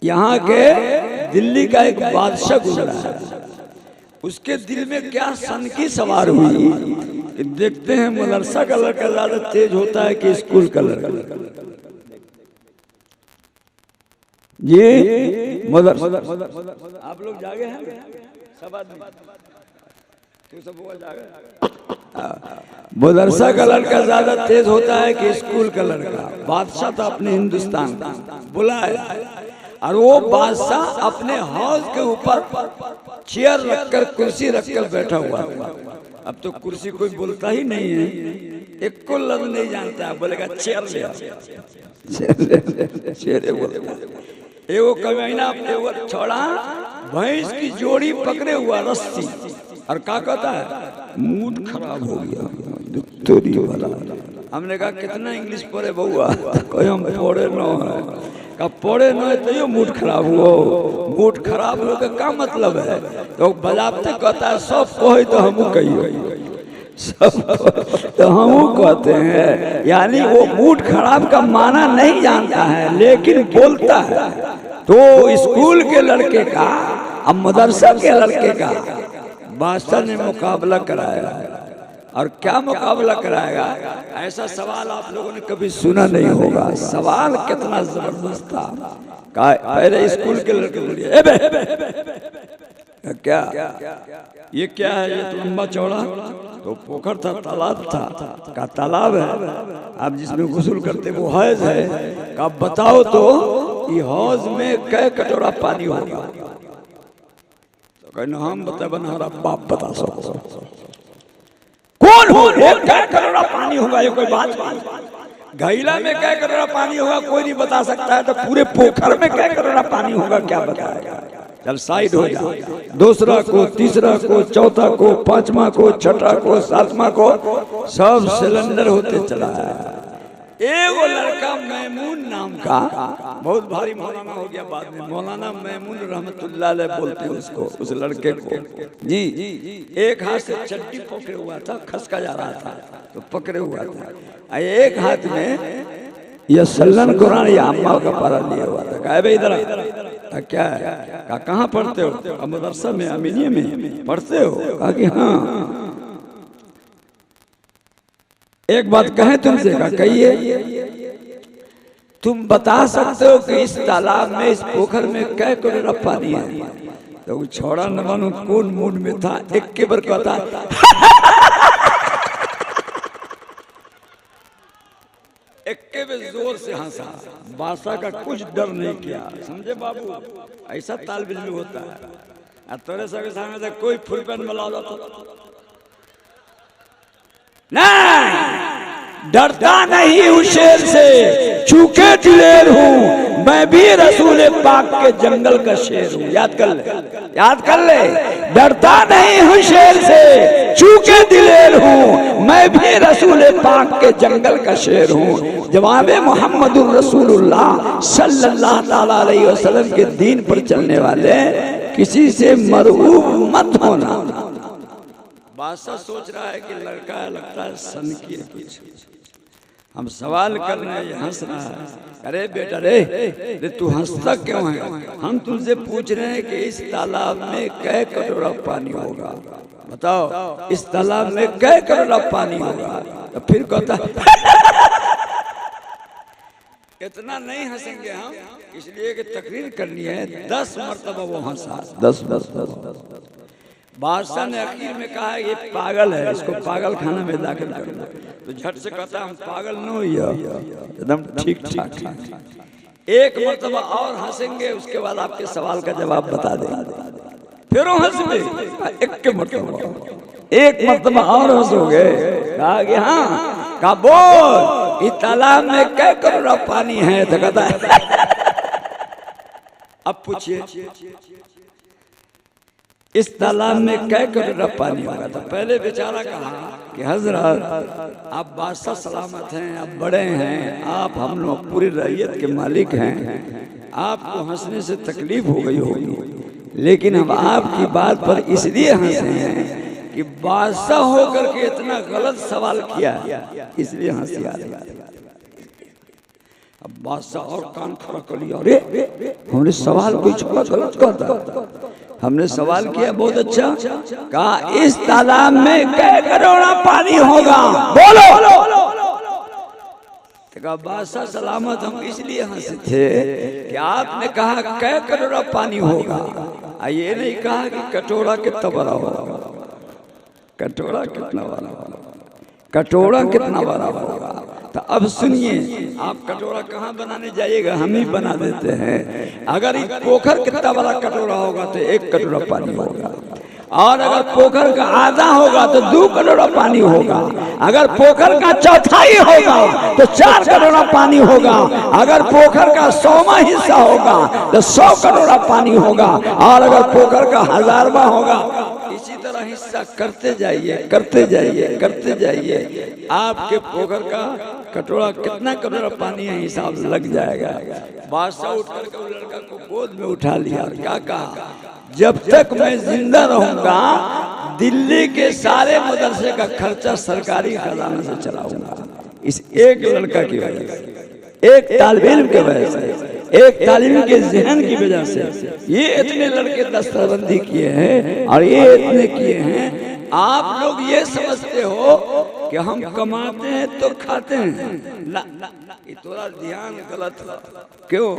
यहाँ के दिल्ली का एक बादशाह गुजरा है, उसके दिल में क्या सन की सवार हुई कि देखते हैं मदरसा का लड़का ज्यादा तेज होता है कि स्कूल का लड़का। ये मदरसा आप लोग जागे हैं सब आदमी तो सब वो जागे। मदरसा का लड़का ज्यादा तेज होता है कि स्कूल का लड़का। बादशाह था अपने हिंदुस्तान का, बुलाया और वो बादशाह अपने हौज के ऊपर चेयर रखकर कुर्सी रखकर बैठा हुआ था। अब तो कुर्सी कोई बोलता ही नहीं है, एक को लफ्ज नहीं जानता है, बोलेगा चेयर ले चेयर बोलेगा। एगो कमीना अपने वो छोड़ा भैंस की जोड़ी पकड़े हुआ रस्सी और क्या कहता है मूड खराब हो गया तोरी वाला। हमने कहा कितना इंग्लिश पढ़े बउआ, कोई हम पढ़े न है का पढ़े न है तो ये मूड खराब हुआ। मूड खराब हो का क्या मतलब है? तो बजाते कहता है सब कहे तो हम कहिए सब तो हम कहते हैं, यानी वो मूड खराब का माना नहीं जानता है लेकिन बोलता है। तो स्कूल के लड़के का अब मदरसा के लड़के का बादशाह ने मुकाबला कराया। और क्या मुकाबला कराएगा? ऐसा सवाल आप लोगों ने कभी सुना नहीं होगा। सवाल कितना जबरदस्त था। पहले स्कूल के लड़के बोलिए क्या ये क्या है? ये तो लंबा चौड़ा तो पोखर था, तालाब था का तालाब है आप जिसमें गुस्ल करते वो हौज है का बताओ तो ये हौज में कै कटोरा पानी होगा? तो कहना हम बता बना हमारा बाप बता सको कौन हो कै कटोरा पानी होगा? ये कोई बात? घैला में कै कटोरा पानी होगा कोई नहीं बता सकता है, तो पूरे पोखर में कै कटोरा पानी होगा क्या बताएगा? जब साइड हो जाए दूसरा को, तीसरा को, चौथा को, पांचवा को, छठा को, सातवां को सब सिलेंडर होते चला है। एगो लड़का मैमून नाम का बहुत भारी मौलाना हो गया बाद में, मौलाना मैमून रहमतुल्लाह अलैह बोलते हैं उसको, उस लड़के को जी। एक हाथ से चड्डी पकड़े हुआ था, खसका जा रहा था तो पकड़े हुआ था, एक हाथ में यह सल्लन कुरान या अम्मा का पारा लिया हुआ था। कहा भाई इधर क्या है? कहाँ पढ़ते हो? मदरसा में अमीनिया में पढ़ते हो? कहा कि हाँ। एक बात कहें तुमसे? कहा कहिए। तुम बता सकते हो कि इस तालाब में, इस पोखर में कै कटोरा पानी है? तो वो छोड़ा न मानो कौन मूड में था, एक के बार कहता एक्के में जोर से हंसा। बादशाह का कुछ डर नहीं किया, समझे बाबू? ऐसा तालबिल में होता है। तोरे सबके सामने से कोई फुलपेन मिला जाता नहीं, डरता नहीं हूँ शेर से, चूके दिलेर हूँ मैं भी रसूल पाक के जंगल का शेर हूँ। याद कर ले, याद कर ले। डरता नहीं हूँ शेर से, चूके दिलेर हूँ मैं भी रसूल पाक के जंगल का शेर हूँ। जवाबे मोहम्मदुर रसूलुल्लाह सल्लल्लाहु ताला अलैहि वसल्लम के दीन पर चलने वाले किसी से मरऊब मत होना। बादशाह सोच रहा है कि लड़का लगता है सन की कुछ, हम सवाल कर रहे हैं, हंस रहा है। अरे बेटा रे तू हंसता क्यों है? हम तुमसे पूछ रहे हैं कि इस तालाब में कै कटोरा पानी होगा? बताओ इस तालाब में कै कटोरा पानी होगा? तो फिर कहता इतना नहीं हंसेंगे हम, इसलिए कि तकरीर करनी है। 10 मरतबा वो हंसा, 10। बादशाह ने आखिर में कहा ये पागल है, इसको पागल खाना में दाखिल कर दो। तो झट से कहता हम पागल न हुई, एकदम ठीक ठाक। एक मरतबा और हंसेंगे, उसके बाद आपके सवाल का जवाब बता देंगे। फिर हंसोगे एक मरतबा और हंसोगे। कहा कि हाँ, कहा बोल इस तालाब में कै कटोरा पानी है? तो कहता है अब पूछिए इस तालाब में कै कटोरा पानी होगा? तो पहले बेचारा कहा कि हजरत आप बादशाह सलामत हैं, आप बड़े हैं, आप हम लोग पूरी रैयत के मालिक हैं, आपको हंसने से तकलीफ हो गई होगी, लेकिन हम आपकी बात पर इसलिए हंसे हैं कि बादशाह होकर के इतना गलत सवाल किया, इसलिए हंसी आ रही। अब बादशाह और कान खड़ा कर लिया, अरे हमने सवाल कोई छोड़ा गलत कहता। हमने सवाल किया बहुत अच्छा, कहा इस तालाब में कै करोड़ पानी होगा, बोलो। बादशाह सलामत, हम इसलिए हंसे थे कि आपने कहा कै करोड़ पानी होगा, ये नहीं कहा कि कटोरा कितना बड़ा होगा। कटोरा कितना बड़ा होगा, कटोरा कितना बड़ा होगा। तो अब सुनिए, आप कटोरा कहाँ बनाने जाइएगा, हम ही बना देते हैं। अगर एक पोखर कितना बड़ा कटोरा होगा तो 1 कटोरा पानी होगा, और अगर पोखर का आधा होगा तो 2 कटोरा पानी होगा, अगर पोखर का चौथाई होगा तो 4 कटोरा पानी होगा, अगर पोखर का 100वां हिस्सा होगा तो 100 कटोरा पानी होगा, और अगर पोखर का 1000वां होगा, इसी तरह हिस्सा करते जाइए करते जाइए करते जाइए, आपके पोखर का कटोरा कितना कटोरा पानी है हिसाब लग जाएगा। बादशाह उठ करके लड़का को गोद में उठा लिया, क्या कहा, जब तक मैं जिंदा रहूंगा दिल्ली के सारे मदरसे का खर्चा सरकारी खजाना से चलाऊंगा। इस एक लड़का की वजह से, एक तालिब इल्म की वजह से, एक तालिब के जहन की वजह से ये इतने लड़के दस्तबंदी किए हैं और ये इतने किए हैं। आप लोग ये समझते हो कि हम कमाते हैं तो खाते हैं, ना, ये थोड़ा ध्यान गलत है। क्यों?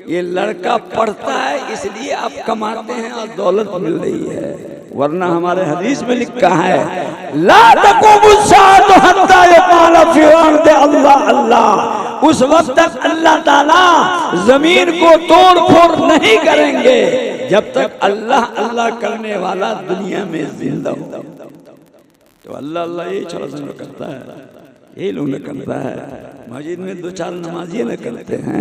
ये लड़का पढ़ता है इसलिए आप कमाते हैं और दौलत मिल रही है, वरना हमारे हदीस में लिखा है ला तक़ूमु साअतु हत्ता यक़ाल फी अर्दि अल्लाह अल्लाह, उस वक्त तक अल्लाह ताला जमीन को तोड़ फोड़ नहीं करेंगे जब तक अल्लाह अल्लाह करने वाला दुनिया में जिंदा हो। तो अल्लाह अल्लाह यही छोटा सा करता है, यही लोग न करता है, मस्जिद में 2-4 नमाजी न करते हैं।